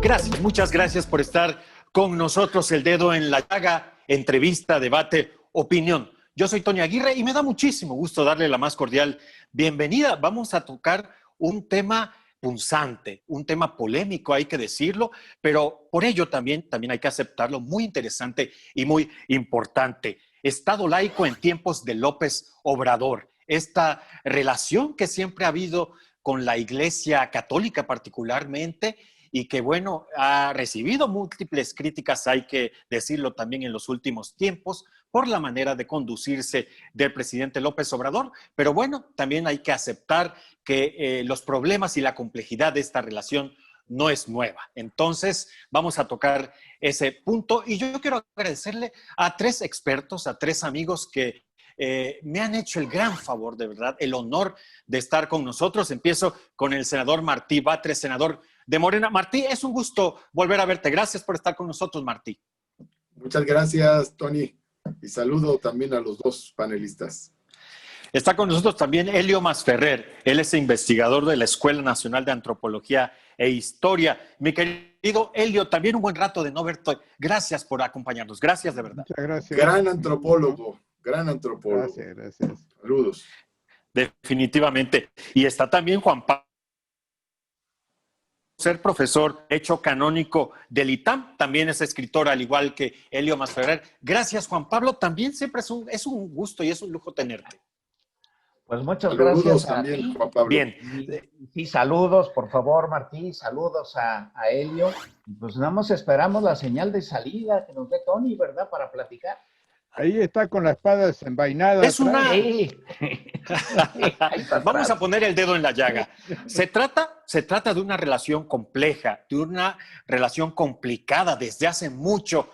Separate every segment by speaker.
Speaker 1: Gracias, muchas gracias por estar con nosotros. El Dedo en la Llaga, entrevista, debate, opinión. Yo soy Tony Aguirre y me da muchísimo gusto darle la más cordial bienvenida. Vamos a tocar un tema punzante, un tema polémico, hay que decirlo, pero por ello también hay que aceptarlo, muy interesante y muy importante. Estado laico en tiempos de López Obrador. Esta relación que siempre ha habido con la Iglesia Católica particularmente, y que, bueno, ha recibido múltiples críticas, hay que decirlo también en los últimos tiempos, por la manera de conducirse del presidente López Obrador. Pero bueno, también hay que aceptar que los problemas y la complejidad de esta relación no es nueva. Entonces, vamos a tocar ese punto. Y yo quiero agradecerle a tres expertos, a tres amigos que me han hecho el gran favor, de verdad, el honor de estar con nosotros. Empiezo con el senador Martí Batres, senador de Morena. Martí, es un gusto volver a verte. Gracias por estar con nosotros, Martí.
Speaker 2: Muchas gracias, Tony. Y saludo también a los dos panelistas.
Speaker 1: Está con nosotros también Helio Masferrer. Él es investigador de la Escuela Nacional de Antropología e Historia. Mi querido Helio, también un buen rato de no verte. Gracias por acompañarnos. Gracias de verdad.
Speaker 2: Muchas gracias. Gran antropólogo. Gran antropólogo.
Speaker 3: Gracias.
Speaker 2: Saludos.
Speaker 1: Definitivamente. Y está también Juan Pablo, ser profesor hecho canónico del ITAM, también es escritor al igual que Helio Masferrer. Gracias, Juan Pablo, también siempre es un gusto y es un lujo tenerte.
Speaker 3: Pues muchas
Speaker 2: saludos
Speaker 3: gracias
Speaker 2: también,
Speaker 3: a ti.
Speaker 2: Juan Pablo.
Speaker 1: Bien.
Speaker 3: Sí, saludos, por favor, Martí, saludos a Helio. Pues nada más esperamos la señal de salida que nos dé Tony, ¿verdad? Para platicar.
Speaker 4: Ahí está con la espada desenvainada.
Speaker 1: Es una...
Speaker 3: Sí.
Speaker 1: Vamos a poner el dedo en la llaga. Se trata de una relación compleja, de una relación complicada desde hace mucho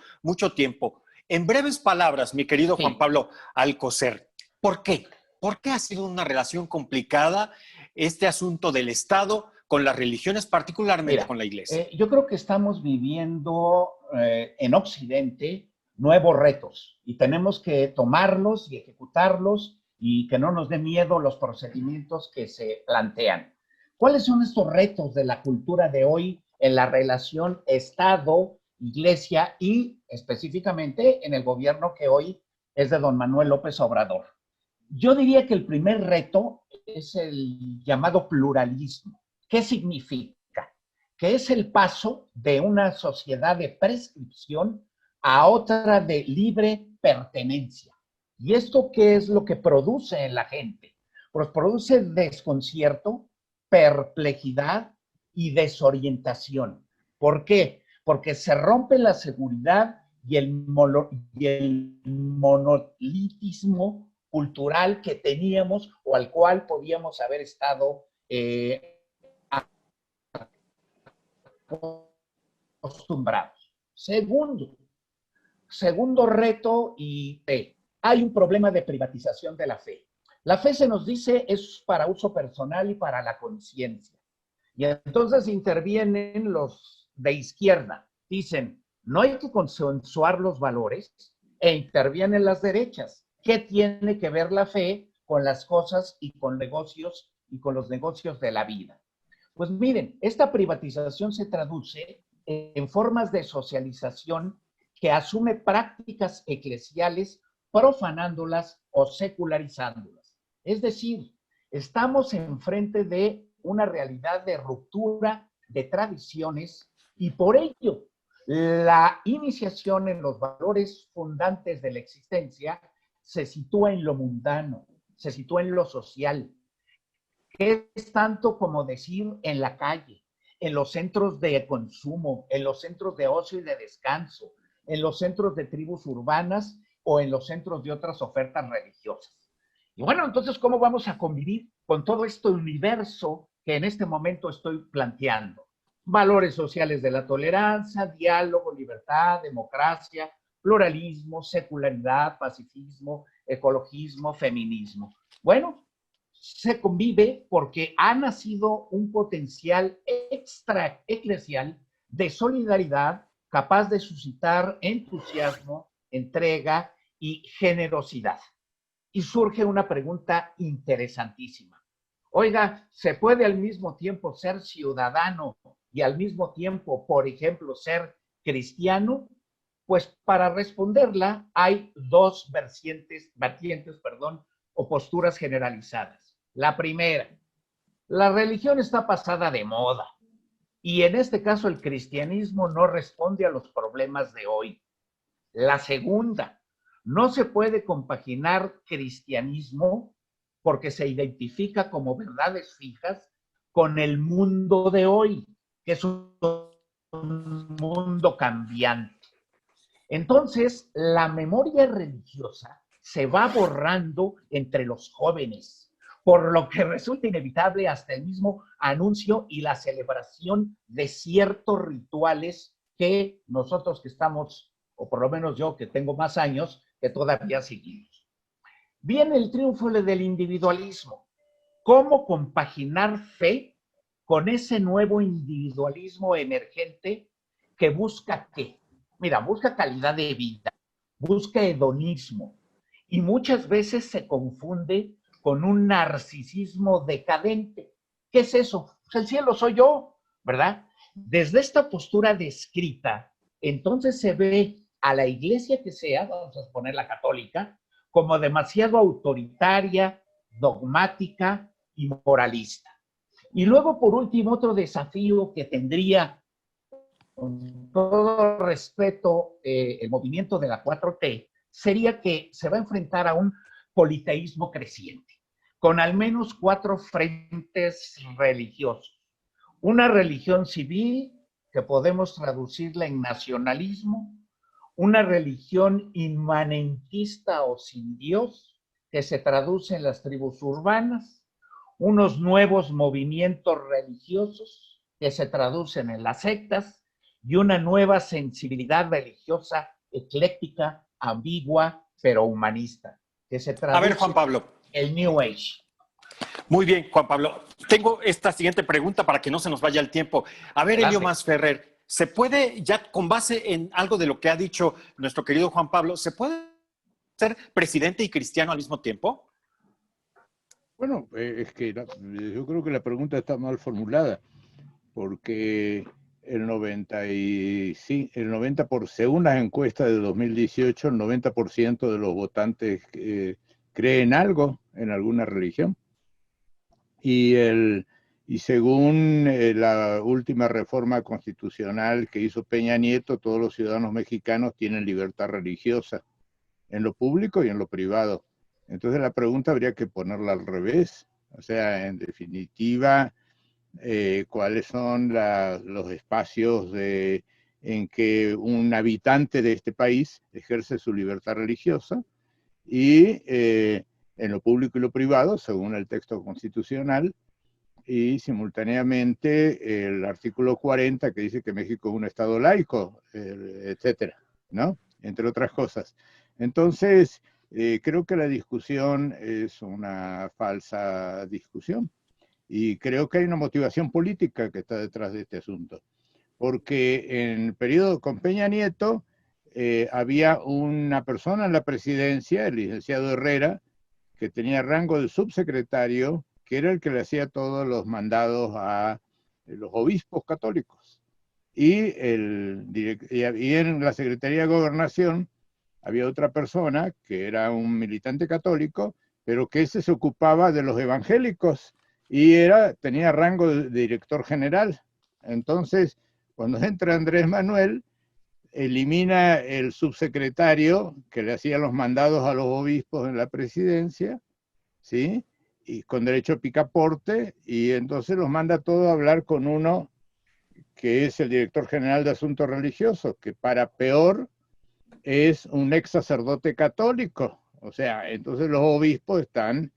Speaker 1: tiempo. En breves palabras, mi querido Juan Pablo Alcocer, ¿por qué? ¿Por qué ha sido una relación complicada este asunto del Estado con las religiones, particularmente con la Iglesia?
Speaker 3: Yo creo que estamos viviendo en Occidente nuevos retos y tenemos que tomarlos y ejecutarlos y que no nos dé miedo los procedimientos que se plantean. ¿Cuáles son estos retos de la cultura de hoy en la relación Estado-Iglesia y específicamente en el gobierno que hoy es de don Manuel López Obrador? Yo diría que el primer reto es el llamado pluralismo. ¿Qué significa? Que es el paso de una sociedad de prescripción a otra de libre pertenencia. ¿Y esto qué es lo que produce en la gente? Pues produce desconcierto, perplejidad y desorientación. ¿Por qué? Porque se rompe la seguridad y el monolitismo cultural que teníamos o al cual podíamos haber estado acostumbrados. Segundo reto, y hay un problema de privatización de la fe. La fe, se nos dice, es para uso personal y para la conciencia. Y entonces intervienen los de izquierda. Dicen, no hay que consensuar los valores, e intervienen las derechas. ¿Qué tiene que ver la fe con las cosas y con negocios y con los negocios de la vida? Pues miren, esta privatización se traduce en formas de socialización que asume prácticas eclesiales profanándolas o secularizándolas. Es decir, estamos enfrente de una realidad de ruptura de tradiciones y por ello la iniciación en los valores fundantes de la existencia se sitúa en lo mundano, se sitúa en lo social, que es tanto como decir en la calle, en los centros de consumo, en los centros de ocio y de descanso, en los centros de tribus urbanas o en los centros de otras ofertas religiosas. Y bueno, entonces, ¿cómo vamos a convivir con todo este universo que en este momento estoy planteando? Valores sociales de la tolerancia, diálogo, libertad, democracia, pluralismo, secularidad, pacifismo, ecologismo, feminismo. Bueno, se convive porque ha nacido un potencial extra eclesial de solidaridad capaz de suscitar entusiasmo, entrega y generosidad. Y surge una pregunta interesantísima. Oiga, ¿se puede al mismo tiempo ser ciudadano y al mismo tiempo, por ejemplo, ser cristiano? Pues para responderla hay dos vertientes, o posturas generalizadas. La primera, la religión está pasada de moda y en este caso el cristianismo no responde a los problemas de hoy. La segunda, no se puede compaginar cristianismo porque se identifica como verdades fijas con el mundo de hoy, que es un mundo cambiante. Entonces, la memoria religiosa se va borrando entre los jóvenes, por lo que resulta inevitable hasta el mismo anuncio y la celebración de ciertos rituales que nosotros que estamos, o por lo menos yo que tengo más años, que todavía seguimos. Viene el triunfo del individualismo. ¿Cómo compaginar fe con ese nuevo individualismo emergente que busca qué? Mira, busca calidad de vida, busca hedonismo y muchas veces se confunde con un narcisismo decadente. ¿Qué es eso? Pues el cielo soy yo, ¿verdad? Desde esta postura descrita, entonces se ve a la iglesia que sea, vamos a poner la católica, como demasiado autoritaria, dogmática y moralista. Y luego, por último, otro desafío que tendría, con todo respeto, el movimiento de la 4T, sería que se va a enfrentar a un politeísmo creciente, con al menos 4 frentes religiosos. Una religión civil, que podemos traducirla en nacionalismo, una religión inmanentista o sin Dios, que se traduce en las tribus urbanas, unos nuevos movimientos religiosos, que se traducen en las sectas, y una nueva sensibilidad religiosa ecléctica, ambigua, pero humanista, que se traduce
Speaker 1: A ver, Juan Pablo.
Speaker 3: en el New Age.
Speaker 1: Muy bien, Juan Pablo. Tengo esta siguiente pregunta para que no se nos vaya el tiempo. A ver, Elio Masferrer, ¿se puede, ya con base en algo de lo que ha dicho nuestro querido Juan Pablo, ¿se puede ser presidente y cristiano al mismo tiempo?
Speaker 4: Bueno, es que yo creo que la pregunta está mal formulada, porque según las encuestas de 2018, el 90% de los votantes creen algo en alguna religión. Y según la última reforma constitucional que hizo Peña Nieto, todos los ciudadanos mexicanos tienen libertad religiosa, en lo público y en lo privado. Entonces la pregunta habría que ponerla al revés. O sea, en definitiva, ¿cuáles son los espacios en que un habitante de este país ejerce su libertad religiosa? Y en lo público y lo privado, según el texto constitucional, y simultáneamente el artículo 40 que dice que México es un estado laico, etcétera, ¿no? Entre otras cosas. Entonces, creo que la discusión es una falsa discusión y creo que hay una motivación política que está detrás de este asunto. Porque en el periodo con Peña Nieto había una persona en la presidencia, el licenciado Herrera, que tenía rango de subsecretario, que era el que le hacía todos los mandados a los obispos católicos. Y en la Secretaría de Gobernación había otra persona que era un militante católico, pero que ese se ocupaba de los evangélicos y tenía rango de director general. Entonces, cuando entra Andrés Manuel, elimina el subsecretario que le hacía los mandados a los obispos en la presidencia, ¿sí? Y con derecho a picaporte, y entonces los manda todos a hablar con uno que es el director general de Asuntos Religiosos, que para peor es un ex sacerdote católico. O sea, entonces los obispos están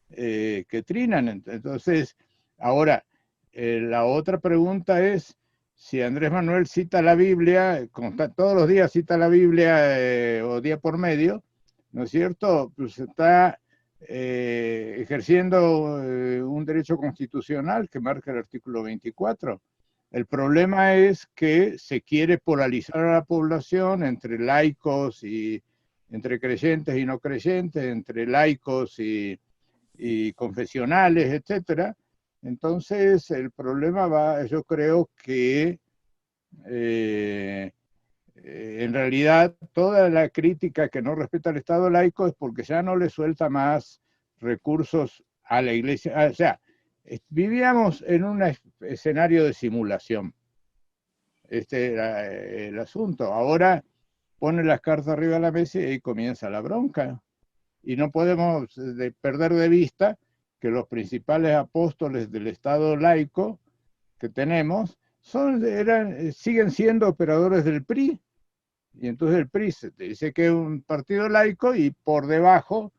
Speaker 4: que trinan. Entonces, ahora, la otra pregunta es, si Andrés Manuel cita la Biblia, todos los días cita la Biblia o día por medio, ¿no es cierto? Pues está ejerciendo un derecho constitucional que marca el artículo 24. El problema es que se quiere polarizar a la población entre laicos y entre creyentes y no creyentes, entre laicos y confesionales, etcétera, Entonces, el problema va, yo creo que en realidad toda la crítica que no respeta al Estado laico es porque ya no le suelta más recursos a la Iglesia. O sea, vivíamos en un escenario de simulación. Este era el asunto. Ahora pone las cartas arriba de la mesa y ahí comienza la bronca. Y no podemos perder de vista que los principales apóstoles del Estado laico que tenemos siguen siendo operadores del PRI. Y entonces el PRI se dice que es un partido laico y por debajo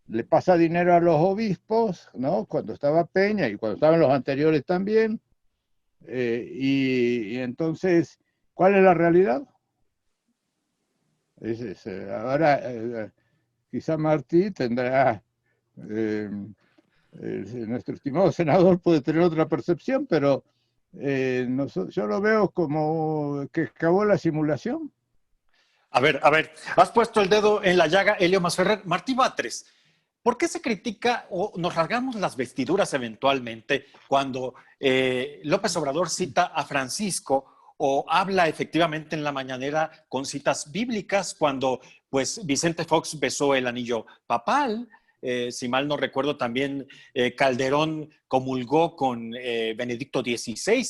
Speaker 4: le pasa dinero a los obispos, ¿no? Cuando estaba Peña y cuando estaban los anteriores también. Y entonces, ¿cuál es la realidad? Ahora, quizá Martí tendrá, nuestro estimado senador puede tener otra percepción, pero yo lo veo como que acabó la simulación.
Speaker 1: A ver, has puesto el dedo en la llaga, Elio Masferrer. Martí Batres, ¿por qué se critica o nos rasgamos las vestiduras eventualmente cuando López Obrador cita a Francisco o habla efectivamente en la mañanera con citas bíblicas cuando pues Vicente Fox besó el anillo papal? Si mal no recuerdo, también Calderón comulgó con Benedicto XVI.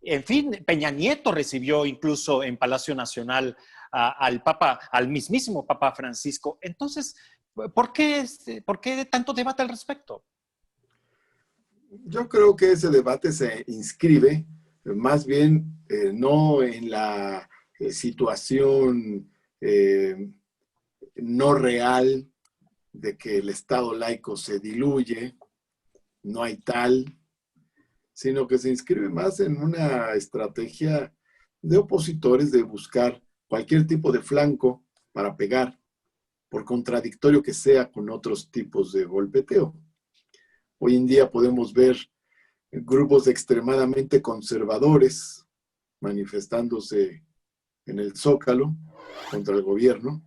Speaker 1: En fin, Peña Nieto recibió incluso en Palacio Nacional al Papa, al mismísimo Papa Francisco. Entonces, ¿por qué tanto debate al respecto?
Speaker 2: Yo creo que ese debate se inscribe más bien no en la situación no real de que el Estado laico se diluye, no hay tal, sino que se inscribe más en una estrategia de opositores de buscar cualquier tipo de flanco para pegar, por contradictorio que sea con otros tipos de golpeteo. Hoy en día podemos ver grupos extremadamente conservadores manifestándose en el Zócalo contra el gobierno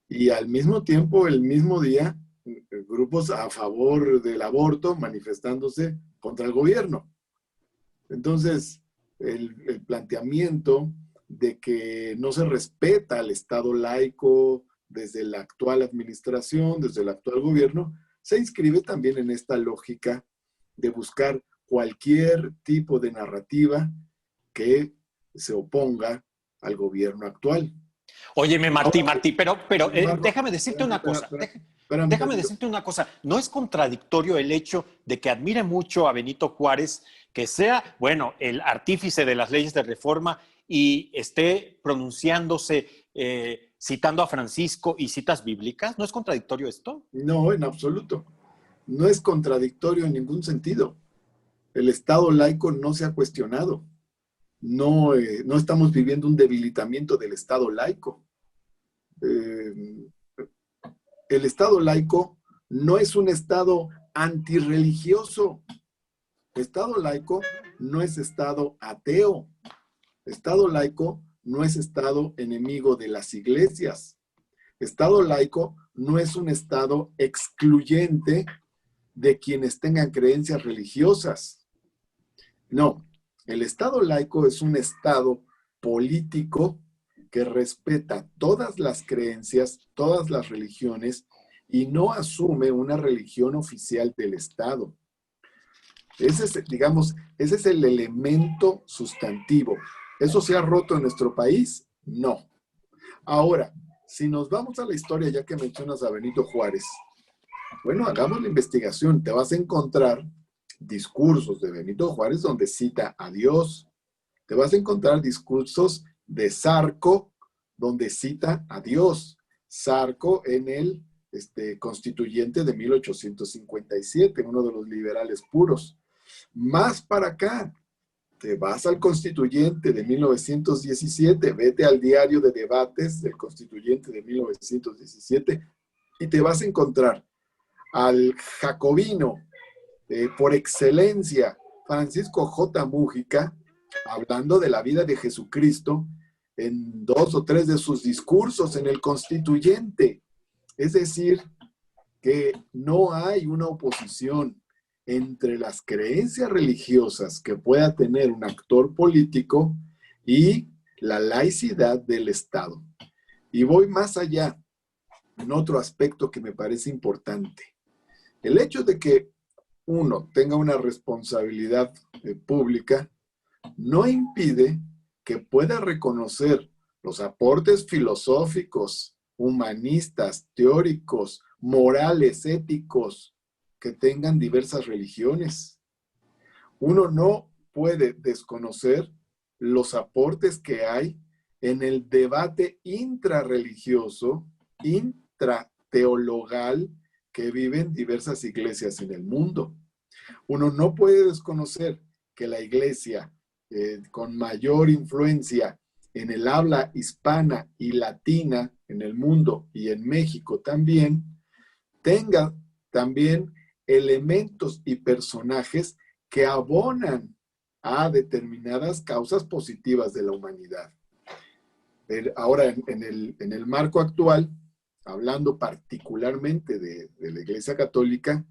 Speaker 2: y al mismo tiempo, el mismo día, grupos a favor del aborto manifestándose contra el gobierno. Entonces, el planteamiento de que no se respeta al Estado laico desde la actual administración, desde el actual gobierno, se inscribe también en esta lógica de buscar cualquier tipo de narrativa que se oponga al gobierno actual.
Speaker 1: Óyeme, Martí, pero déjame decirte una cosa. Déjame decirte una cosa. No es contradictorio el hecho de que admire mucho a Benito Juárez, que sea, bueno, el artífice de las leyes de reforma y esté pronunciándose, citando a Francisco y citas bíblicas. ¿No es contradictorio esto?
Speaker 2: No, en absoluto. No es contradictorio en ningún sentido. El Estado laico no se ha cuestionado. No estamos viviendo un debilitamiento del Estado laico. El Estado laico no es un Estado antirreligioso. Estado laico no es Estado ateo. Estado laico no es Estado enemigo de las iglesias. Estado laico no es un Estado excluyente de quienes tengan creencias religiosas. No, el Estado laico es un Estado político que respeta todas las creencias, todas las religiones y no asume una religión oficial del Estado. Ese es el elemento sustantivo. ¿Eso se ha roto en nuestro país? No. Ahora, si nos vamos a la historia, ya que mencionas a Benito Juárez, bueno, hagamos la investigación. Te vas a encontrar discursos de Benito Juárez donde cita a Dios. Te vas a encontrar discursos de Zarco donde cita a Dios. Zarco en el constituyente de 1857, uno de los liberales puros. Más para acá, te vas al constituyente de 1917, vete al diario de debates del constituyente de 1917 y te vas a encontrar al jacobino por excelencia, Francisco J. Múgica, hablando de la vida de Jesucristo en 2 o 3 de sus discursos en el constituyente. Es decir, que no hay una oposición entre las creencias religiosas que pueda tener un actor político y la laicidad del Estado. Y voy más allá, en otro aspecto que me parece importante. El hecho de que uno tenga una responsabilidad pública no impide que pueda reconocer los aportes filosóficos, humanistas, teóricos, morales, éticos, que tengan diversas religiones. Uno no puede desconocer los aportes que hay en el debate intrarreligioso, intrateologal, que viven diversas iglesias en el mundo. Uno no puede desconocer que la iglesia con mayor influencia en el habla hispana y latina en el mundo y en México también, tenga también elementos y personajes que abonan a determinadas causas positivas de la humanidad. Ahora, en el marco actual, hablando particularmente de la Iglesia Católica,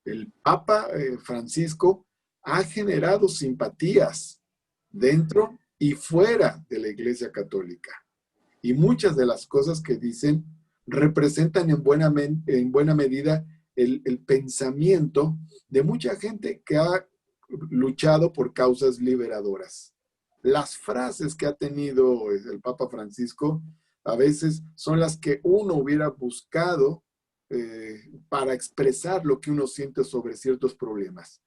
Speaker 2: el Papa Francisco ha generado simpatías dentro y fuera de la Iglesia Católica. Y muchas de las cosas que dicen representan en buena medida el pensamiento de mucha gente que ha luchado por causas liberadoras. Las frases que ha tenido el Papa Francisco a veces son las que uno hubiera buscado para expresar lo que uno siente sobre ciertos problemas.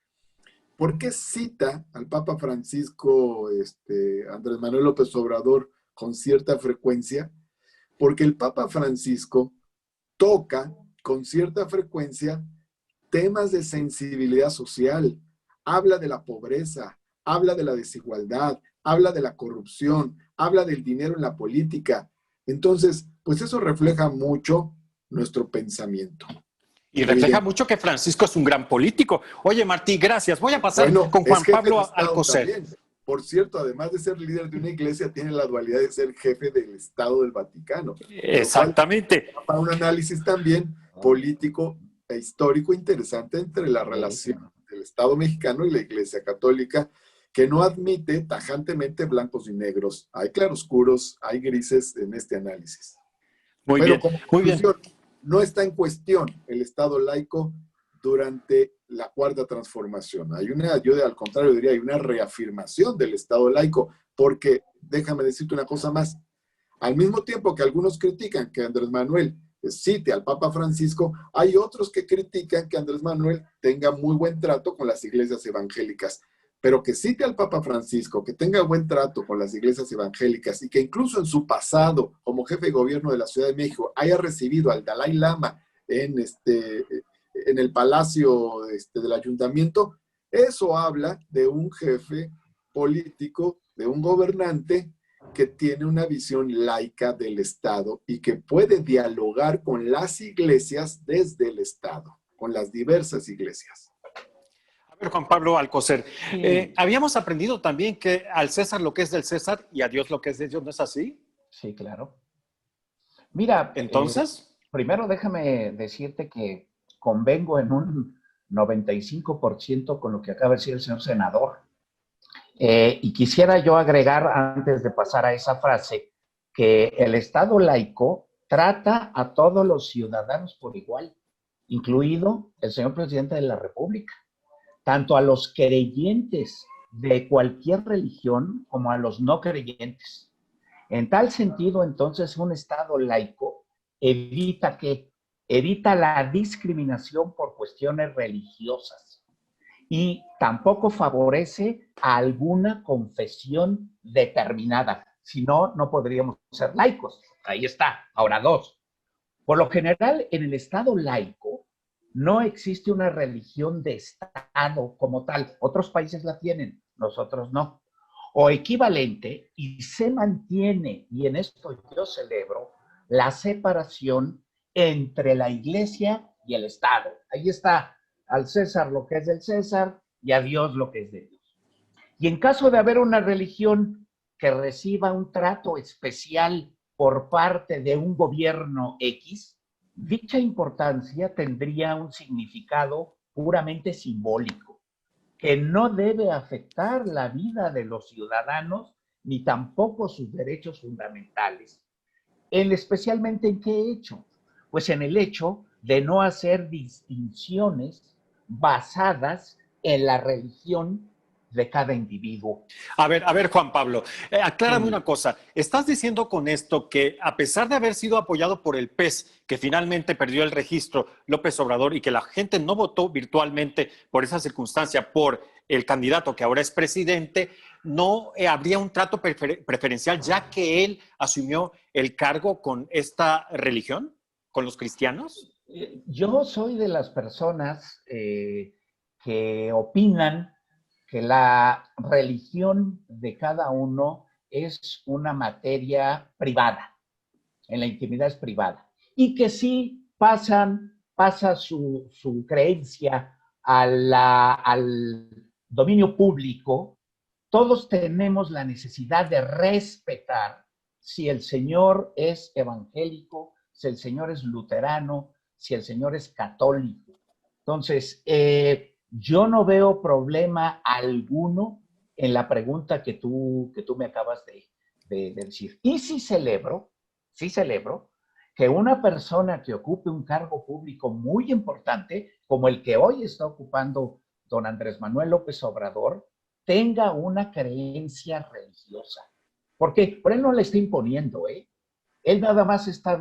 Speaker 2: ¿Por qué cita al Papa Francisco Andrés Manuel López Obrador con cierta frecuencia? Porque el Papa Francisco toca con cierta frecuencia temas de sensibilidad social, habla de la pobreza, habla de la desigualdad, habla de la corrupción, habla del dinero en la política. Entonces, pues eso refleja mucho nuestro pensamiento.
Speaker 1: Y refleja mucho que Francisco es un gran político. Oye, Martí, gracias. Voy a pasar con Juan Pablo Alcocer.
Speaker 2: Por cierto, además de ser líder de una iglesia, tiene la dualidad de ser jefe del Estado del Vaticano.
Speaker 1: Exactamente.
Speaker 2: Para un análisis también político e histórico interesante entre la relación del Estado mexicano y la Iglesia Católica, que no admite tajantemente blancos y negros. Hay claroscuros, hay grises en este análisis.
Speaker 1: Muy bien, muy bien.
Speaker 2: No está en cuestión el Estado laico durante la Cuarta Transformación. Yo al contrario diría, hay una reafirmación del Estado laico, porque, déjame decirte una cosa más, al mismo tiempo que algunos critican que Andrés Manuel cite al Papa Francisco, hay otros que critican que Andrés Manuel tenga muy buen trato con las iglesias evangélicas. Pero que cite al Papa Francisco, que tenga buen trato con las iglesias evangélicas y que incluso en su pasado, como jefe de gobierno de la Ciudad de México, haya recibido al Dalai Lama en el palacio del ayuntamiento, eso habla de un jefe político, de un gobernante que tiene una visión laica del Estado y que puede dialogar con las iglesias desde el Estado, con las diversas iglesias.
Speaker 1: Juan Pablo Alcocer, habíamos aprendido también que al César lo que es del César y a Dios lo que es de Dios, ¿no es así?
Speaker 3: Sí, claro. Mira,
Speaker 1: entonces,
Speaker 3: primero déjame decirte que convengo en un 95% con lo que acaba de decir el señor senador. Y quisiera yo agregar, antes de pasar a esa frase, que el Estado laico trata a todos los ciudadanos por igual, incluido el señor presidente de la República, tanto a los creyentes de cualquier religión como a los no creyentes. En tal sentido, entonces, un Estado laico evita la discriminación por cuestiones religiosas y tampoco favorece a alguna confesión determinada. Si no, no podríamos ser laicos. Ahí está. Ahora, dos. Por lo general, en el Estado laico, no existe una religión de Estado como tal. Otros países la tienen, nosotros no. O equivalente, y se mantiene, y en esto yo celebro, la separación entre la Iglesia y el Estado. Ahí está, al César lo que es del César y a Dios lo que es de Dios. Y en caso de haber una religión que reciba un trato especial por parte de un gobierno X, dicha importancia tendría un significado puramente simbólico, que no debe afectar la vida de los ciudadanos ni tampoco sus derechos fundamentales. Especialmente ¿en qué hecho? Pues en el hecho de no hacer distinciones basadas en la religión de cada individuo.
Speaker 1: A ver, Juan Pablo, aclárame
Speaker 3: Sí.
Speaker 1: una cosa. ¿Estás diciendo con esto que a pesar de haber sido apoyado por el PES, que finalmente perdió el registro López Obrador y que la gente no votó virtualmente por esa circunstancia por el candidato que ahora es presidente, no habría un trato preferencial ya que él asumió el cargo con esta religión, con los cristianos?
Speaker 3: Yo soy de las personas que opinan que la religión de cada uno es una materia privada, en la intimidad es privada, y que sí pasa su creencia al dominio público. Todos tenemos la necesidad de respetar si el Señor es evangélico, si el Señor es luterano, si el Señor es católico. Entonces, yo no veo problema alguno en la pregunta que tú me acabas de decir. Y sí celebro que una persona que ocupe un cargo público muy importante, como el que hoy está ocupando don Andrés Manuel López Obrador, tenga una creencia religiosa. ¿Por qué? Pero él no le está imponiendo, ¿eh? Él nada más está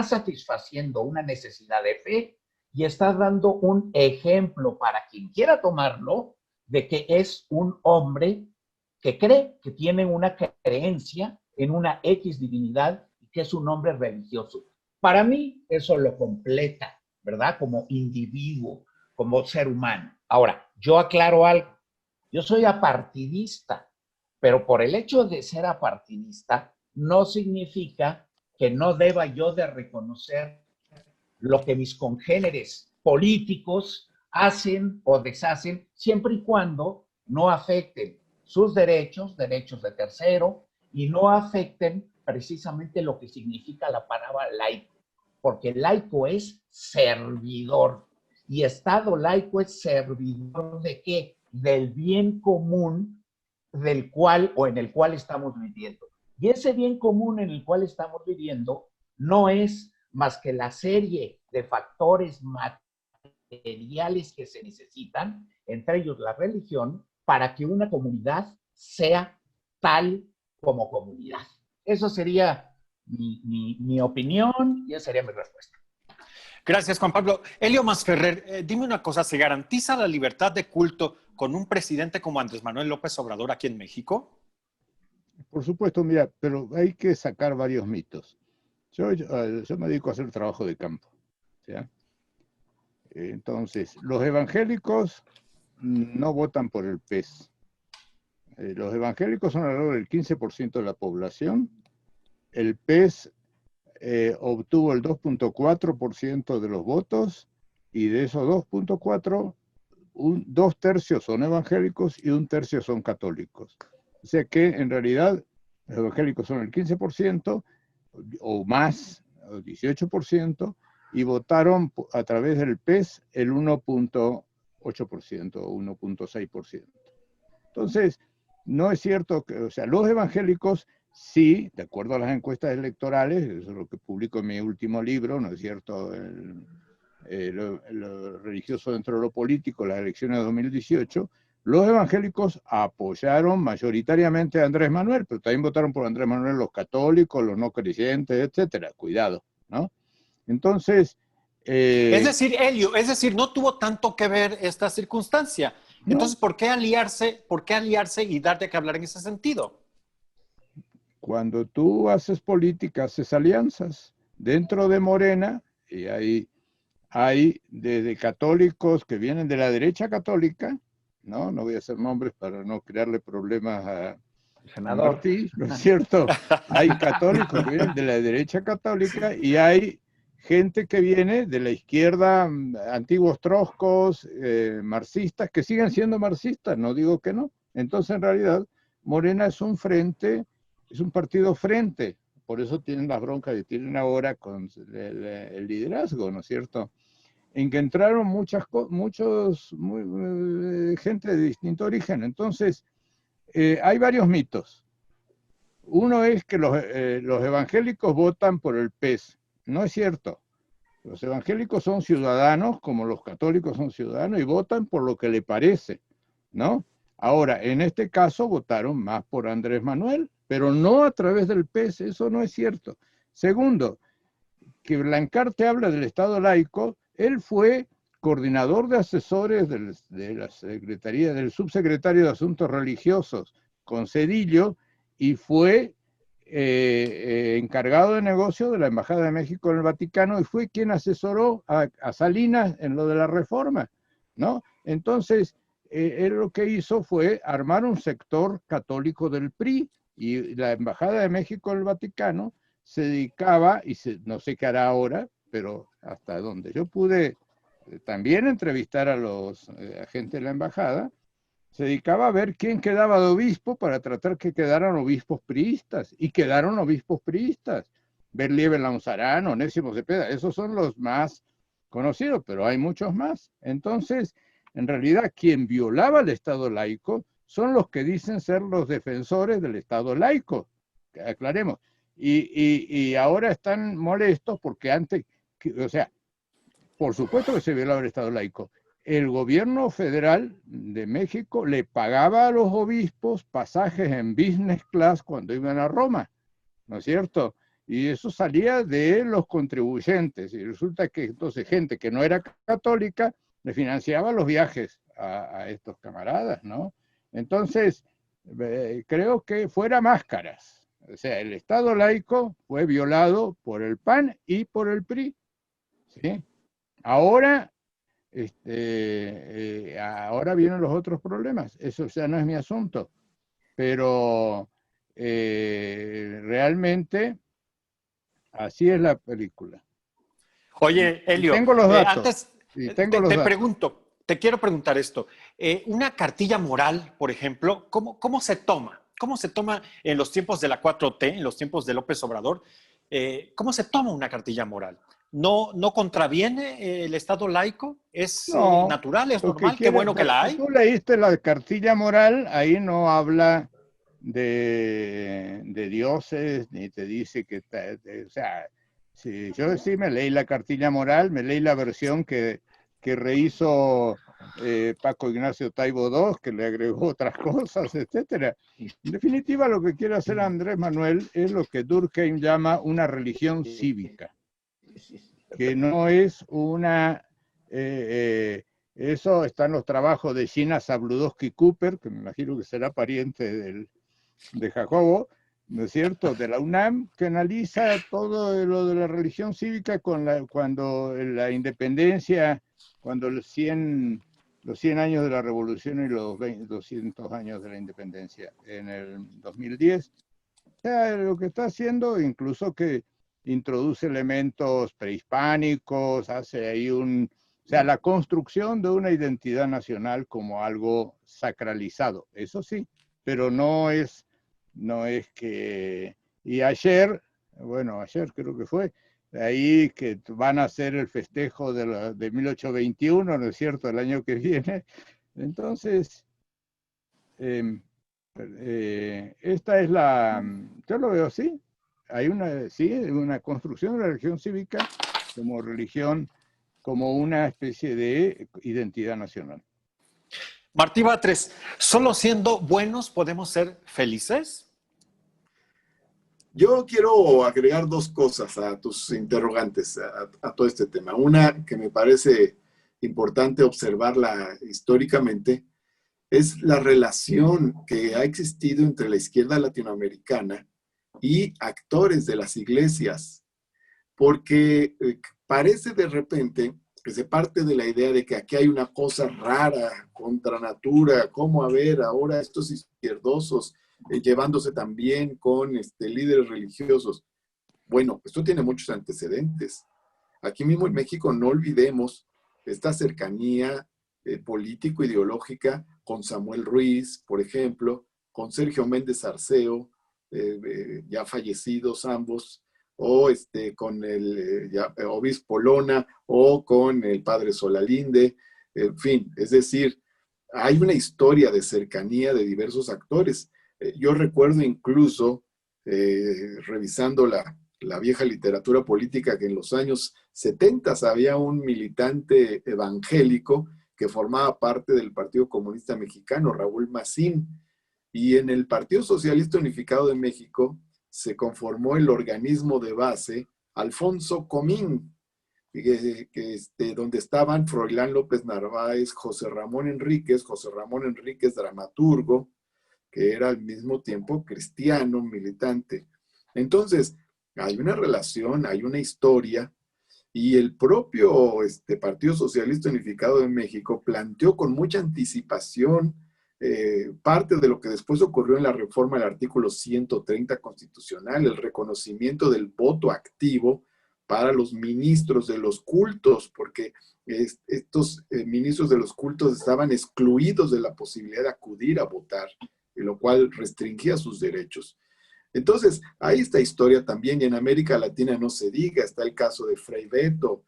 Speaker 3: satisfaciendo una necesidad de fe y está dando un ejemplo para quien quiera tomarlo de que es un hombre que cree, que tiene una creencia en una X divinidad y que es un hombre religioso. Para mí eso lo completa, ¿verdad? Como individuo, como ser humano. Ahora, yo aclaro algo. Yo soy apartidista, pero por el hecho de ser apartidista no significa que no deba yo de reconocer lo que mis congéneres políticos hacen o deshacen, siempre y cuando no afecten sus derechos de tercero, y no afecten precisamente lo que significa la palabra laico, porque laico es servidor, y Estado laico es servidor ¿de qué? Del bien común del cual o en el cual estamos viviendo. Y ese bien común en el cual estamos viviendo no es más que la serie de factores materiales que se necesitan, entre ellos la religión, para que una comunidad sea tal como comunidad. Eso sería mi opinión y esa sería mi respuesta.
Speaker 1: Gracias, Juan Pablo. Elio Masferrer, dime una cosa, ¿se garantiza la libertad de culto con un presidente como Andrés Manuel López Obrador aquí en México?
Speaker 4: Por supuesto, mira, pero hay que sacar varios mitos. Yo me dedico a hacer trabajo de campo, ¿ya? Entonces, los evangélicos no votan por el PES. Los evangélicos son alrededor del 15% de la población. El PES obtuvo el 2.4% de los votos, y de esos 2.4, 2/3 son evangélicos y 1/3 son católicos. O sea que en realidad los evangélicos son el 15% o más, o 18%, y votaron a través del PES el 1.8% o 1.6%. Entonces, no es cierto que, o sea, los evangélicos sí, de acuerdo a las encuestas electorales, eso es lo que publico en mi último libro, ¿no es cierto? Lo religioso dentro de lo político, las elecciones de 2018, los evangélicos apoyaron mayoritariamente a Andrés Manuel, pero también votaron por Andrés Manuel los católicos, los no creyentes, etcétera. Cuidado, ¿no? Entonces...
Speaker 1: es decir, Elio, no tuvo tanto que ver esta circunstancia.
Speaker 4: No.
Speaker 1: Entonces, ¿por qué aliarse y dar de qué hablar en ese sentido?
Speaker 4: Cuando tú haces política, haces alianzas. Dentro de Morena, y hay desde católicos que vienen de la derecha católica, no voy a hacer nombres para no crearle problemas a Martí, ¿no es cierto? Hay católicos que vienen de la derecha católica y hay gente que viene de la izquierda, antiguos trotskos, marxistas, que siguen siendo marxistas, no digo que no. Entonces, en realidad, Morena es un frente, es un partido frente, por eso tienen las broncas que tienen ahora con el liderazgo, ¿no es cierto? en que entraron gente de distinto origen. Entonces, hay varios mitos. Uno es que los evangélicos votan por el PES. No es cierto. Los evangélicos son ciudadanos, como los católicos son ciudadanos, y votan por lo que le parece, ¿no? Ahora, en este caso votaron más por Andrés Manuel, pero no a través del PES, eso no es cierto. Segundo, que Blanquer te habla del Estado laico, él fue coordinador de asesores de la Secretaría, del subsecretario de Asuntos Religiosos con Zedillo, y fue encargado de negocio de la Embajada de México en el Vaticano, y fue quien asesoró a Salinas en lo de la reforma, ¿no? Entonces, él lo que hizo fue armar un sector católico del PRI, y la Embajada de México en el Vaticano se dedicaba, no sé qué hará ahora, pero hasta donde yo pude también entrevistar a los agentes de la embajada, se dedicaba a ver quién quedaba de obispo para tratar que quedaran obispos priistas, y quedaron obispos priistas. Berliebe Lanzarán, Onésimo Cepeda, esos son los más conocidos, pero hay muchos más. Entonces, en realidad, quien violaba el Estado laico son los que dicen ser los defensores del Estado laico, aclaremos. Y ahora están molestos porque antes, o sea, por supuesto que se violaba el Estado laico. El gobierno federal de México le pagaba a los obispos pasajes en business class cuando iban a Roma, ¿no es cierto? Y eso salía de los contribuyentes, y resulta que entonces gente que no era católica le financiaba los viajes a estos camaradas, ¿no? Entonces, creo que fuera máscaras. O sea, el Estado laico fue violado por el PAN y por el PRI, ¿sí? Ahora, ahora vienen los otros problemas. Eso ya no es mi asunto. Pero realmente así es la película.
Speaker 1: Oye, Elio,
Speaker 4: tengo los datos.
Speaker 1: antes te quiero preguntar esto. Una cartilla moral, por ejemplo, ¿cómo se toma? ¿Cómo se toma en los tiempos de la 4T, en los tiempos de López Obrador? ¿Cómo se toma una cartilla moral? ¿No contraviene el Estado laico? ¿Es natural, es normal? Qué bueno que la hay.
Speaker 4: Tú leíste la cartilla moral, ahí no habla de dioses, ni te dice que... o sea, si yo sí me leí la cartilla moral, me leí la versión que rehizo Paco Ignacio Taibo II, que le agregó otras cosas, etcétera. En definitiva, lo que quiere hacer Andrés Manuel es lo que Durkheim llama una religión cívica, que no es una... eso está en los trabajos de Gina Zabludowski-Cooper, que me imagino que será pariente de Jacobo, ¿no es cierto?, de la UNAM, que analiza todo lo de la religión cívica cuando la independencia, cuando los 100 años de la revolución y los 200 años de la independencia en el 2010. O sea, lo que está haciendo, incluso que introduce elementos prehispánicos, hace ahí o sea, la construcción de una identidad nacional como algo sacralizado, eso sí, pero no es que... Y ayer creo que fue, ahí que van a hacer el festejo de 1821, ¿no es cierto?, el año que viene. Entonces, esta es yo lo veo así. Hay una construcción de la religión cívica como religión, como una especie de identidad nacional.
Speaker 1: Martí Batres, ¿solo siendo buenos podemos ser felices?
Speaker 2: Yo quiero agregar dos cosas a tus interrogantes, a todo este tema. Una que me parece importante observarla históricamente es la relación que ha existido entre la izquierda latinoamericana y actores de las iglesias, porque parece de repente que se parte de la idea de que aquí hay una cosa rara, contra natura, cómo a ver ahora estos izquierdosos llevándose también con líderes religiosos. Bueno, esto tiene muchos antecedentes. Aquí mismo en México no olvidemos esta cercanía político-ideológica con Samuel Ruiz, por ejemplo, con Sergio Méndez Arceo, ya fallecidos ambos, o con el obispo Lona, o con el padre Solalinde, en fin, es decir, hay una historia de cercanía de diversos actores. Yo recuerdo incluso, revisando la vieja literatura política, que en los años 70 había un militante evangélico que formaba parte del Partido Comunista Mexicano, Raúl Macín, y en el Partido Socialista Unificado de México se conformó el organismo de base Alfonso Comín, donde estaban Froilán López Narváez, José Ramón Enríquez, dramaturgo, que era al mismo tiempo cristiano, militante. Entonces, hay una relación, hay una historia, y el propio Partido Socialista Unificado de México planteó con mucha anticipación parte de lo que después ocurrió en la reforma del artículo 130 constitucional, el reconocimiento del voto activo para los ministros de los cultos, porque estos ministros de los cultos estaban excluidos de la posibilidad de acudir a votar, lo cual restringía sus derechos. Entonces, hay esta historia también, y en América Latina no se diga, está el caso de Frei Beto,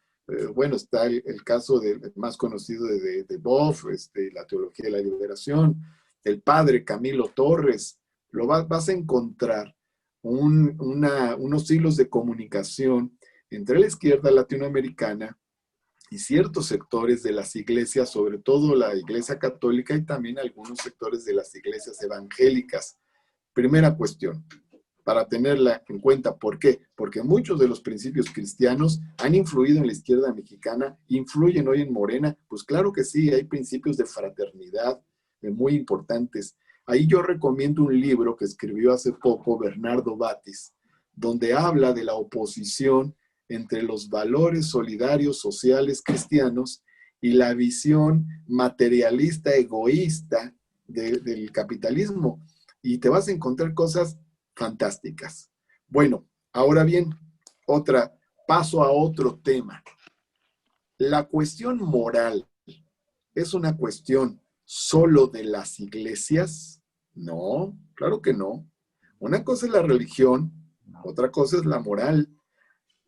Speaker 2: bueno, está el caso más conocido de Boff, la teología de la liberación, el padre Camilo Torres. Vas a encontrar unos hilos de comunicación entre la izquierda latinoamericana y ciertos sectores de las iglesias, sobre todo la iglesia católica y también algunos sectores de las iglesias evangélicas. Primera cuestión, para tenerla en cuenta. ¿Por qué? Porque muchos de los principios cristianos han influido en la izquierda mexicana, influyen hoy en Morena. Pues claro que sí, hay principios de fraternidad muy importantes. Ahí yo recomiendo un libro que escribió hace poco Bernardo Batis, donde habla de la oposición entre los valores solidarios sociales cristianos y la visión materialista, egoísta del capitalismo. Y te vas a encontrar cosas fantásticas. Bueno, ahora bien, paso a otro tema. La cuestión moral es una cuestión solo de las iglesias. No, claro que no. Una cosa es la religión, otra cosa es la moral.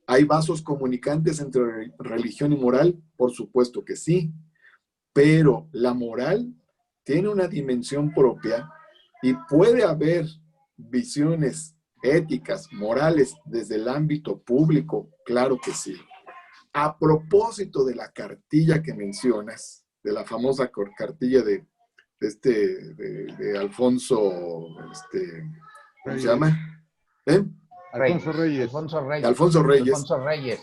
Speaker 2: ¿Hay vasos comunicantes entre religión y moral? Por supuesto que sí, pero la moral tiene una dimensión propia y puede haber visiones éticas, morales, desde el ámbito público, claro que sí. A propósito de la cartilla que mencionas, de la famosa cartilla de Alfonso, ¿cómo se llama?
Speaker 4: Alfonso Reyes.
Speaker 3: Alfonso Reyes.
Speaker 2: Alfonso Reyes.
Speaker 3: Alfonso Reyes.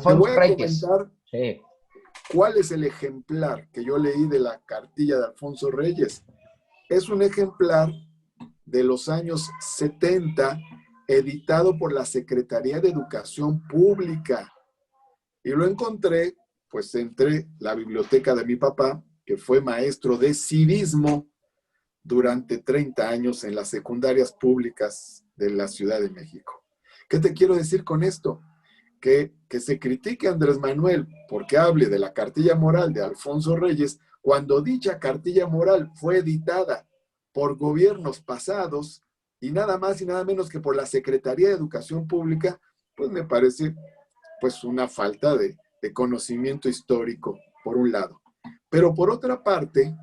Speaker 2: Te voy a
Speaker 3: Reyes.
Speaker 2: comentar
Speaker 3: sí.
Speaker 2: cuál es el ejemplar que yo leí de la cartilla de Alfonso Reyes. Es un ejemplar de los años 70, editado por la Secretaría de Educación Pública. Y lo encontré, pues, entre la biblioteca de mi papá, que fue maestro de civismo durante 30 años en las secundarias públicas de la Ciudad de México. ¿Qué te quiero decir con esto? Que se critique a Andrés Manuel porque hable de la cartilla moral de Alfonso Reyes, cuando dicha cartilla moral fue editada por gobiernos pasados y nada más y nada menos que por la Secretaría de Educación Pública, pues me parece pues una falta de conocimiento histórico, por un lado. Pero por otra parte,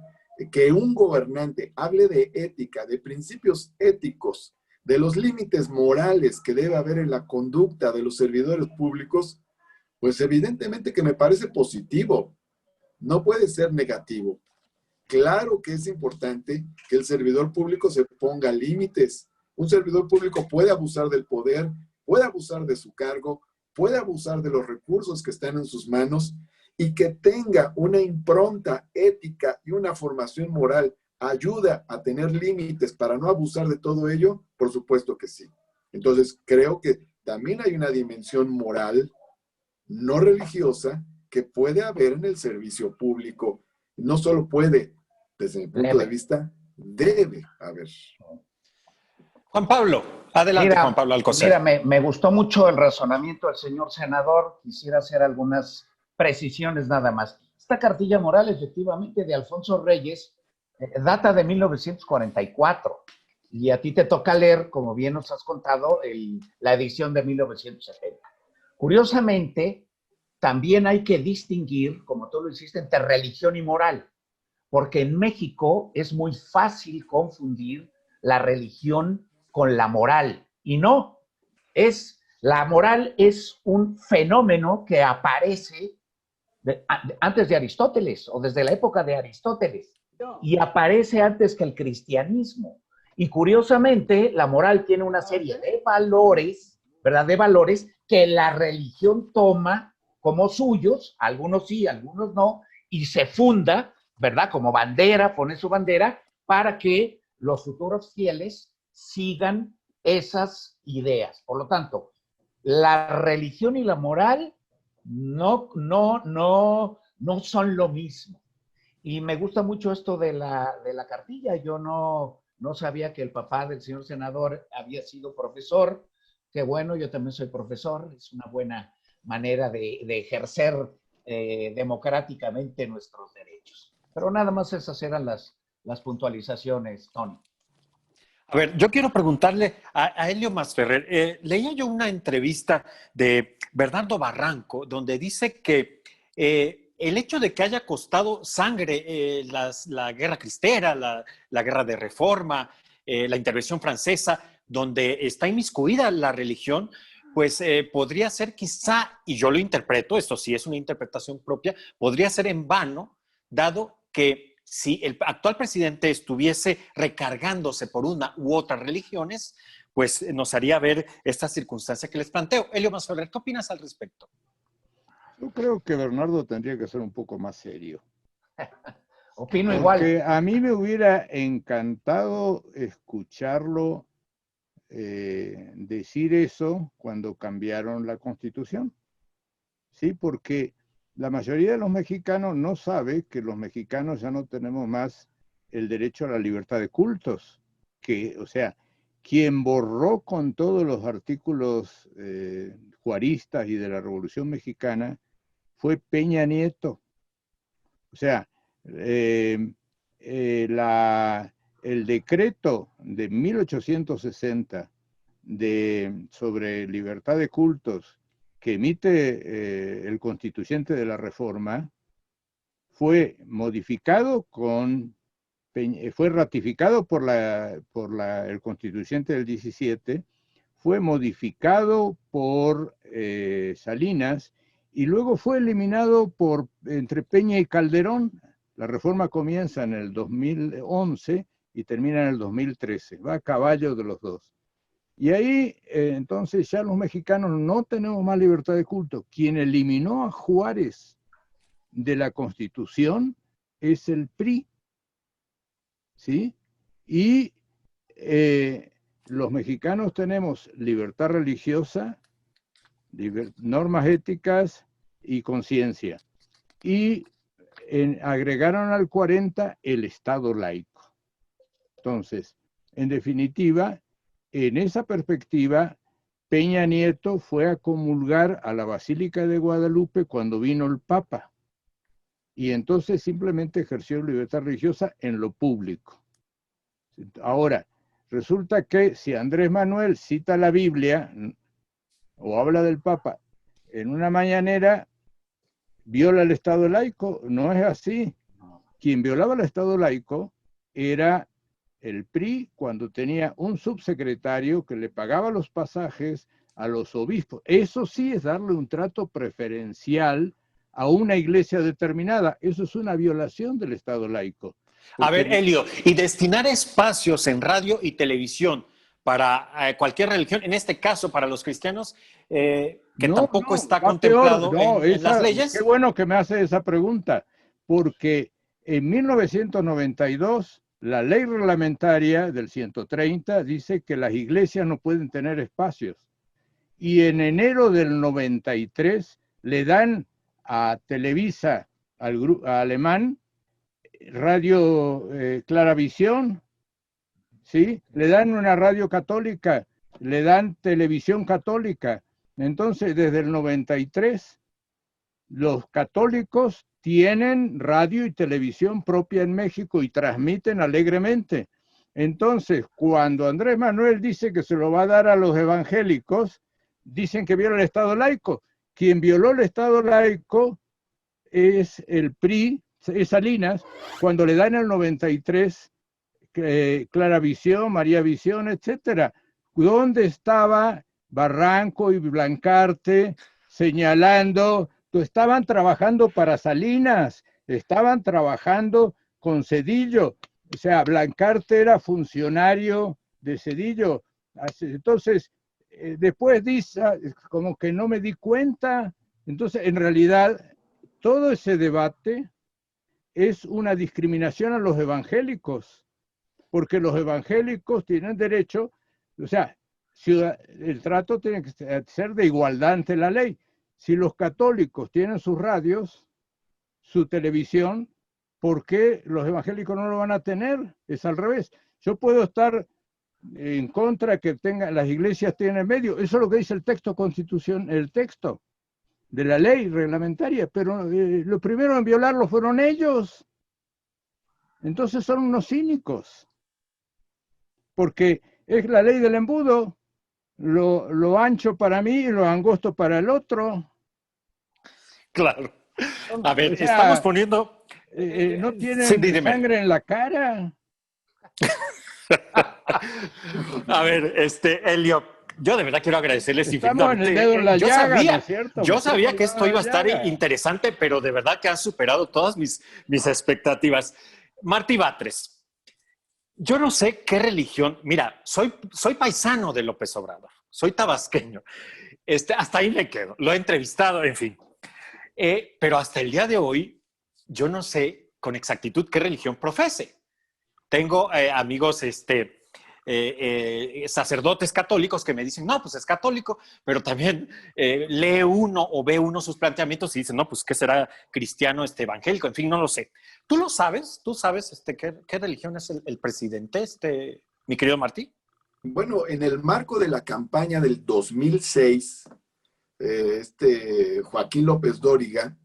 Speaker 2: que un gobernante hable de ética, de principios éticos, de los límites morales que debe haber en la conducta de los servidores públicos, pues evidentemente que me parece positivo, no puede ser negativo. Claro que es importante que el servidor público se ponga límites. Un servidor público puede abusar del poder, puede abusar de su cargo, puede abusar de los recursos que están en sus manos, y que tenga una impronta ética y una formación moral ayuda a tener límites para no abusar de todo ello, por supuesto que sí. Entonces, creo que también hay una dimensión moral, no religiosa, que puede haber en el servicio público. No solo puede, desde mi punto de vista, debe haber.
Speaker 1: Juan Pablo, adelante, Juan Pablo Alcocer.
Speaker 3: Mira, me gustó mucho el razonamiento del señor senador. Quisiera hacer algunas precisiones nada más. Esta cartilla moral, efectivamente, de Alfonso Reyes, data de 1944 Y a ti te toca leer, como bien nos has contado, la edición de 1970. Curiosamente, también hay que distinguir, como tú lo hiciste, entre religión y moral, porque en México es muy fácil confundir la religión con la moral. Y no, la moral es un fenómeno que aparece antes de Aristóteles o desde la época de Aristóteles y aparece antes que el cristianismo. Y curiosamente, la moral tiene una serie de valores, ¿verdad? De valores que la religión toma como suyos, algunos sí, algunos no, y se funda, ¿verdad? Como bandera, pone su bandera para que los futuros fieles sigan esas ideas. Por lo tanto, la religión y la moral no son lo mismo. Y me gusta mucho esto de la cartilla. Yo no sabía que el papá del señor senador había sido profesor. Qué bueno, yo también soy profesor. Es una buena manera de ejercer democráticamente nuestros derechos. Pero nada más esas eran las puntualizaciones, Tony.
Speaker 1: A ver, yo quiero preguntarle a Helio Masferrer. Leía yo una entrevista de Bernardo Barranco donde dice que el hecho de que haya costado sangre la guerra cristera, la guerra de reforma, la intervención francesa, donde está inmiscuida la religión, pues podría ser quizá, y yo lo interpreto, esto sí es una interpretación propia, podría ser en vano, dado que si el actual presidente estuviese recargándose por una u otras religiones, pues nos haría ver esta circunstancia que les planteo. Helio Masferrer, ¿qué opinas al respecto?
Speaker 4: Yo creo que Bernardo tendría que ser un poco más serio.
Speaker 3: Opino igual.
Speaker 4: Porque a mí me hubiera encantado escucharlo decir eso cuando cambiaron la Constitución. Sí, porque la mayoría de los mexicanos no sabe que los mexicanos ya no tenemos más el derecho a la libertad de cultos. O sea, quien borró con todos los artículos juaristas y de la Revolución Mexicana fue Peña Nieto. O sea, el decreto de 1860 sobre libertad de cultos que emite el constituyente de la Reforma fue modificado fue ratificado por el constituyente del 17, fue modificado por Salinas y luego fue eliminado entre Peña y Calderón. La reforma comienza en el 2011 y termina en el 2013, va a caballo de los dos. Y ahí, entonces, ya los mexicanos no tenemos más libertad de culto. Quien eliminó a Juárez de la Constitución es el PRI, ¿sí? Y los mexicanos tenemos libertad religiosa, normas éticas y conciencia. Y agregaron al 40 el Estado laico. Entonces, en definitiva, en esa perspectiva, Peña Nieto fue a comulgar a la Basílica de Guadalupe cuando vino el Papa. Y entonces simplemente ejerció libertad religiosa en lo público. Ahora, resulta que si Andrés Manuel cita la Biblia o habla del Papa en una mañanera, viola el Estado laico. No es así. Quien violaba el Estado laico era el PRI cuando tenía un subsecretario que le pagaba los pasajes a los obispos. Eso sí es darle un trato preferencial a una iglesia determinada. Eso es una violación del Estado laico.
Speaker 1: A ver, Helio, y destinar espacios en radio y televisión para cualquier religión, en este caso para los cristianos, que tampoco está contemplado en las leyes.
Speaker 4: Qué bueno que me hace esa pregunta, porque en 1992 la ley reglamentaria del 130 dice que las iglesias no pueden tener espacios. Y en enero del 93 le dan a Televisa, al grupo alemán, Radio Claravisión, ¿sí? Le dan una radio católica, le dan televisión católica. Entonces, desde el 93, los católicos tienen radio y televisión propia en México y transmiten alegremente. Entonces, cuando Andrés Manuel dice que se lo va a dar a los evangélicos, dicen que viola el Estado laico. Quien violó el Estado laico es el PRI, es Salinas, cuando le dan el 93 Clara Visión, María Visión, etcétera. ¿Dónde estaba Barranco y Blancarte señalando? Estaban trabajando para Salinas, estaban trabajando con Zedillo. O sea, Blancarte era funcionario de Zedillo. Entonces, después dice, como que no me di cuenta. Entonces, en realidad, todo ese debate es una discriminación a los evangélicos, porque los evangélicos tienen derecho, o sea, el trato tiene que ser de igualdad ante la ley. Si los católicos tienen sus radios, su televisión, ¿por qué los evangélicos no lo van a tener? Es al revés. Yo puedo estar en contra que las iglesias tienen medios, eso es lo que dice el texto el texto de la ley reglamentaria, pero lo primero en violarlo fueron ellos. Entonces son unos cínicos, porque es la ley del embudo, lo ancho para mí y lo angosto para el otro.
Speaker 1: Claro. A ver,
Speaker 4: O sea,
Speaker 1: estamos poniendo...
Speaker 4: no tienen
Speaker 1: sí, dime.
Speaker 4: sangre en la cara.
Speaker 1: A ver, Elio, yo de verdad quiero agradecerles
Speaker 4: Estamos
Speaker 1: infinitamente.
Speaker 4: en el dedo en la llaga, ¿no es cierto?
Speaker 1: Yo sabía que esto iba a estar
Speaker 4: llaga.
Speaker 1: interesante, pero de verdad que han superado todas mis expectativas. Martí Batres, yo no sé qué religión, mira, soy paisano de López Obrador, soy tabasqueño, hasta ahí me quedo, lo he entrevistado, en fin. Pero hasta el día de hoy, yo no sé con exactitud qué religión profese. Tengo amigos sacerdotes católicos que me dicen, no, pues es católico, pero también lee uno o ve uno sus planteamientos y dice, no, pues ¿qué será cristiano, evangélico? En fin, no lo sé. ¿Tú lo sabes? ¿Tú sabes qué religión es el presidente, mi querido Martí?
Speaker 2: Bueno, en el marco de la campaña del 2006, Joaquín López Dóriga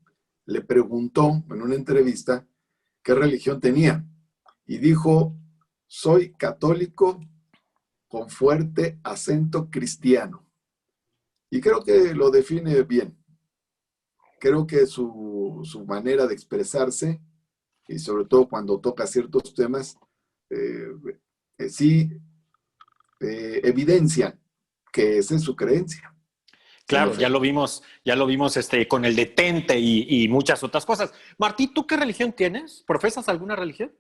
Speaker 2: le preguntó en una entrevista qué religión tenía y dijo, soy católico con fuerte acento cristiano. Y creo que lo define bien. Creo que su manera de expresarse, y sobre todo cuando toca ciertos temas, sí evidencian que esa es su creencia.
Speaker 1: Claro, ya lo vimos con el detente y muchas otras cosas. Martí, ¿tú qué religión tienes? ¿Profesas alguna religión?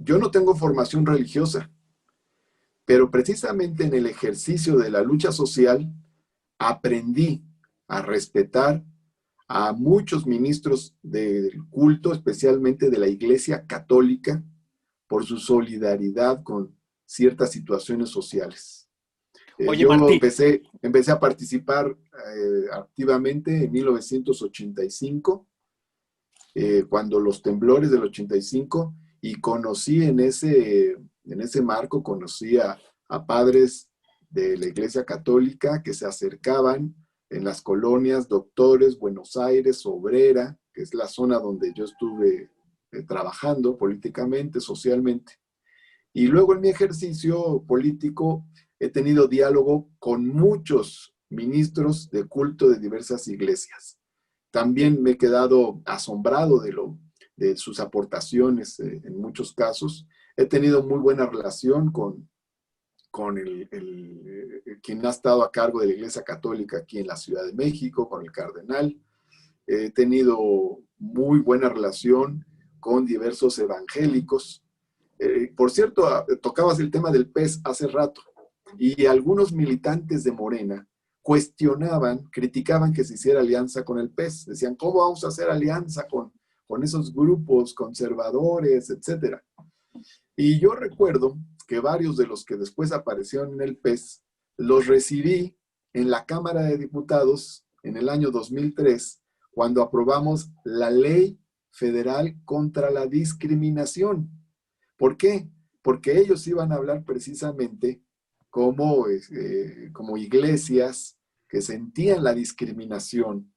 Speaker 2: Yo no tengo formación religiosa, pero precisamente en el ejercicio de la lucha social aprendí a respetar a muchos ministros del culto, especialmente de la Iglesia Católica, por su solidaridad con ciertas situaciones sociales.
Speaker 1: Oye,
Speaker 2: yo
Speaker 1: Martí.
Speaker 2: empecé a participar activamente en 1985, cuando los temblores del 85, y conocí en ese marco, conocí a padres de la Iglesia Católica que se acercaban en las colonias Doctores, Buenos Aires, Obrera, que es la zona donde yo estuve trabajando políticamente, socialmente. Y luego en mi ejercicio político he tenido diálogo con muchos ministros de culto de diversas iglesias. También me he quedado asombrado de sus aportaciones en muchos casos. He tenido muy buena relación con quien ha estado a cargo de la Iglesia Católica aquí en la Ciudad de México, con el cardenal. He tenido muy buena relación con diversos evangélicos. Por cierto, tocabas el tema del PES hace rato, y algunos militantes de Morena criticaban que se hiciera alianza con el PES. Decían, ¿cómo vamos a hacer alianza con esos grupos conservadores, etcétera? Y yo recuerdo que varios de los que después aparecieron en el PES, los recibí en la Cámara de Diputados en el año 2003, cuando aprobamos la Ley Federal contra la Discriminación. ¿Por qué? Porque ellos iban a hablar precisamente como iglesias que sentían la discriminación,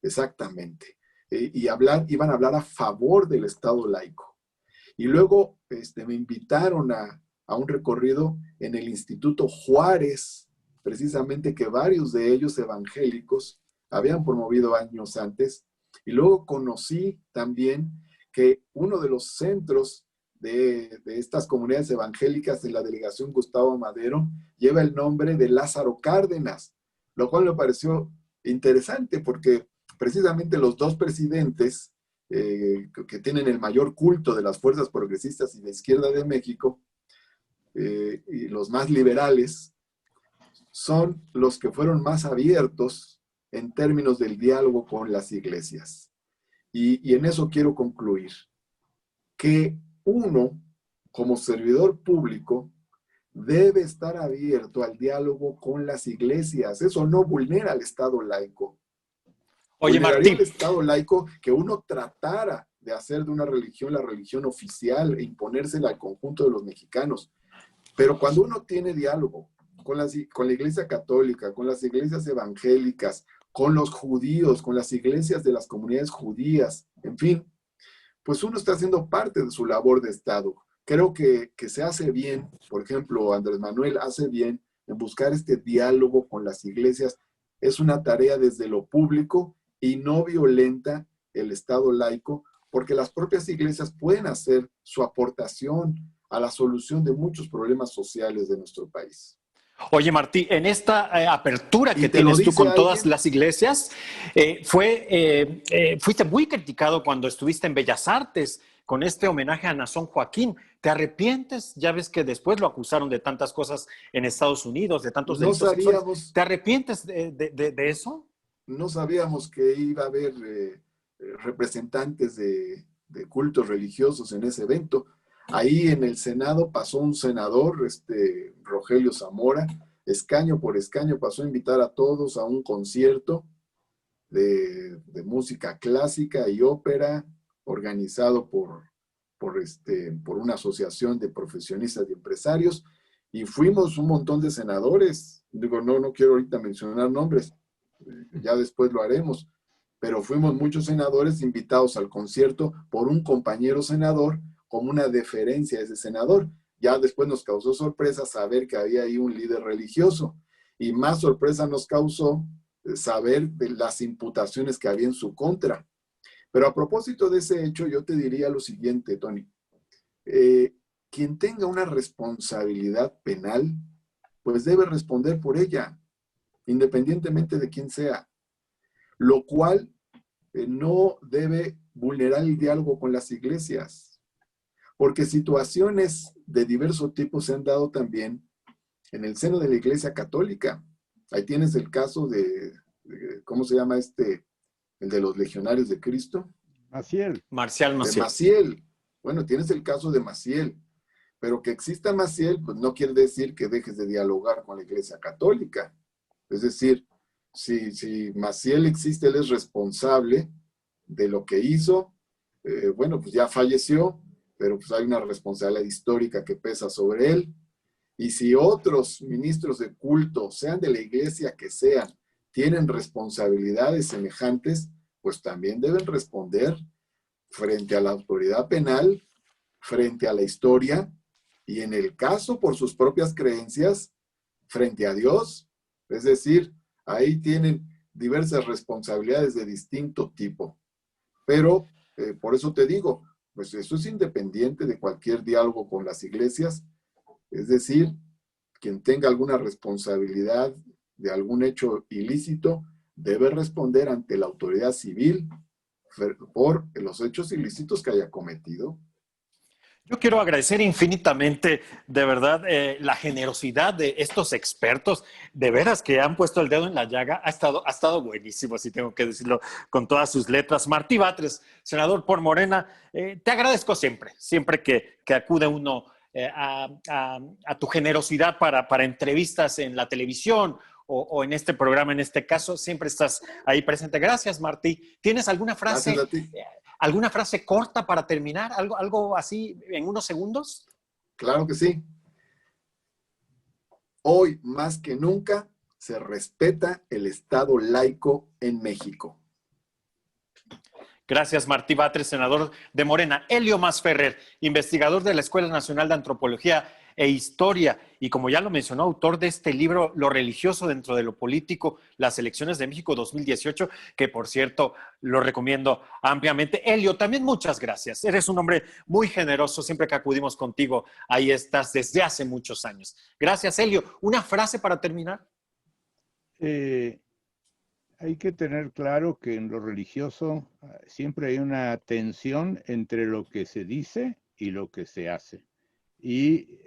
Speaker 2: exactamente, iban a hablar a favor del Estado laico. Y luego me invitaron a un recorrido en el Instituto Juárez, precisamente que varios de ellos evangélicos habían promovido años antes. Y luego conocí también que uno de los centros de estas comunidades evangélicas en la delegación Gustavo Madero lleva el nombre de Lázaro Cárdenas, lo cual me pareció interesante porque precisamente los dos presidentes que tienen el mayor culto de las fuerzas progresistas y de izquierda de México, y los más liberales, son los que fueron más abiertos en términos del diálogo con las iglesias. Y en eso quiero concluir, que uno, como servidor público, debe estar abierto al diálogo con las iglesias. Eso no vulnera al Estado laico.
Speaker 1: Oye,
Speaker 2: Vulneraría
Speaker 1: Martín.
Speaker 2: el Estado laico que uno tratara de hacer de una religión la religión oficial e imponérsela al conjunto de los mexicanos. Pero cuando uno tiene diálogo con la Iglesia Católica, con las iglesias evangélicas, con los judíos, con las iglesias de las comunidades judías, en fin, pues uno está haciendo parte de su labor de Estado. Creo que se hace bien, por ejemplo, Andrés Manuel hace bien en buscar este diálogo con las iglesias. Es una tarea desde lo público y no violenta el Estado laico, porque las propias iglesias pueden hacer su aportación a la solución de muchos problemas sociales de nuestro país.
Speaker 1: Oye, Martí, en esta apertura que tienes tú con todas las iglesias, fuiste muy criticado cuando estuviste en Bellas Artes con este homenaje a Nazón Joaquín. ¿Te arrepientes? Ya ves que después lo acusaron de tantas cosas en Estados Unidos, de tantos delitos sexuales. ¿Te arrepientes de eso?
Speaker 2: No sabíamos que iba a haber representantes de cultos religiosos en ese evento. Ahí en el Senado pasó un senador, Rogelio Zamora, escaño por escaño pasó a invitar a todos a un concierto de música clásica y ópera organizado por una asociación de profesionistas y empresarios, y fuimos un montón de senadores. Digo, no quiero ahorita mencionar nombres, ya después lo haremos, pero fuimos muchos senadores invitados al concierto por un compañero senador como una deferencia a ese senador. Ya después nos causó sorpresa saber que había ahí un líder religioso, y más sorpresa nos causó saber de las imputaciones que había en su contra. Pero a propósito de ese hecho, yo te diría lo siguiente, Tony. Quien tenga una responsabilidad penal, pues debe responder por ella, independientemente de quién sea, lo cual no debe vulnerar el diálogo con las iglesias, porque situaciones de diverso tipo se han dado también en el seno de la Iglesia Católica. Ahí tienes el caso de ¿cómo se llama el de los legionarios de Cristo?
Speaker 4: Maciel.
Speaker 1: Marcial Maciel.
Speaker 2: De Maciel. Bueno, tienes el caso de Maciel, pero que exista Maciel, pues no quiere decir que dejes de dialogar con la Iglesia Católica. Es decir, si Maciel existe, él es responsable de lo que hizo. Bueno, pues ya falleció, pero pues hay una responsabilidad histórica que pesa sobre él. Y si otros ministros de culto, sean de la iglesia que sean, tienen responsabilidades semejantes, pues también deben responder frente a la autoridad penal, frente a la historia, y en el caso por sus propias creencias, frente a Dios. Es decir, ahí tienen diversas responsabilidades de distinto tipo. Pero por eso te digo, pues eso es independiente de cualquier diálogo con las iglesias. Es decir, quien tenga alguna responsabilidad de algún hecho ilícito debe responder ante la autoridad civil por los hechos ilícitos que haya cometido.
Speaker 1: Yo quiero agradecer infinitamente, de verdad, la generosidad de estos expertos, de veras que han puesto el dedo en la llaga. Ha estado buenísimo, si tengo que decirlo con todas sus letras. Martí Batres, senador por Morena, te agradezco siempre que acude uno a tu generosidad para entrevistas en la televisión o en este programa, en este caso, siempre estás ahí presente. Gracias, Martí. ¿Tienes alguna frase?
Speaker 2: Gracias a ti.
Speaker 1: ¿Alguna frase corta para terminar? ¿Algo así en unos segundos?
Speaker 2: Claro que sí. Hoy, más que nunca, se respeta el Estado laico en México.
Speaker 1: Gracias, Martí Batres, senador de Morena. Elio Masferrer, investigador de la Escuela Nacional de Antropología e Historia, y como ya lo mencionó, autor de este libro, Lo religioso dentro de lo político, las elecciones de México 2018, que por cierto lo recomiendo ampliamente. Elio, también muchas gracias. Eres un hombre muy generoso, siempre que acudimos contigo, ahí estás desde hace muchos años. Gracias, Elio. ¿Una frase para terminar?
Speaker 4: Hay que tener claro que en lo religioso siempre hay una tensión entre lo que se dice y lo que se hace. Y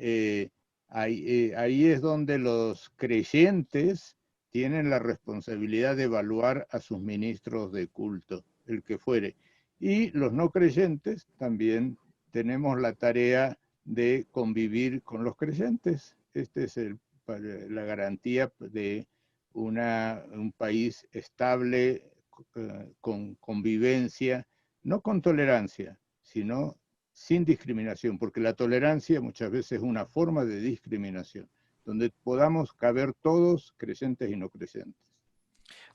Speaker 4: ahí es donde los creyentes tienen la responsabilidad de evaluar a sus ministros de culto, el que fuere. Y los no creyentes también tenemos la tarea de convivir con los creyentes. Esta es la garantía de un país estable, con convivencia, no con tolerancia, sino sin discriminación, porque la tolerancia muchas veces es una forma de discriminación, donde podamos caber todos, creyentes y no creyentes.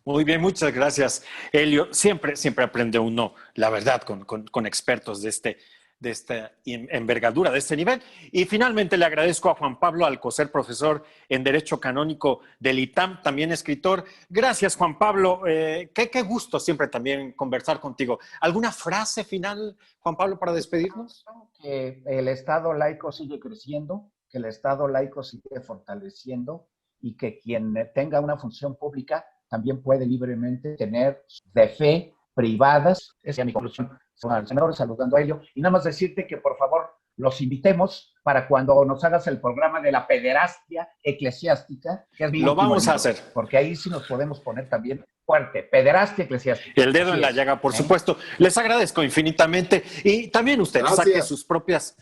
Speaker 1: Muy bien, muchas gracias, Elio. Siempre aprende uno, la verdad, con expertos de esta envergadura, de este nivel. Y finalmente le agradezco a Juan Pablo Alcocer, profesor en Derecho Canónico del ITAM, también escritor. Gracias, Juan Pablo. Qué gusto siempre también conversar contigo. ¿Alguna frase final, Juan Pablo, para despedirnos?
Speaker 3: Que el Estado laico sigue creciendo, que el Estado laico sigue fortaleciendo y que quien tenga una función pública también puede libremente tener de fe privadas. Esa es mi conclusión. Al senador, saludando a Elio, y nada más decirte que por favor los invitemos para cuando nos hagas el programa de la pederastia eclesiástica, que es mi
Speaker 1: Lo vamos
Speaker 3: libro,
Speaker 1: a hacer.
Speaker 3: porque ahí sí nos podemos poner también fuerte, pederastia eclesiástica.
Speaker 1: El dedo en la llaga, por supuesto. Les agradezco infinitamente y también usted saque sus propias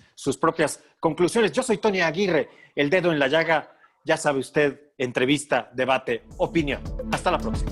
Speaker 1: conclusiones. Yo soy Tony Aguirre, el dedo en la llaga, ya sabe usted, entrevista, debate, opinión. Hasta la próxima.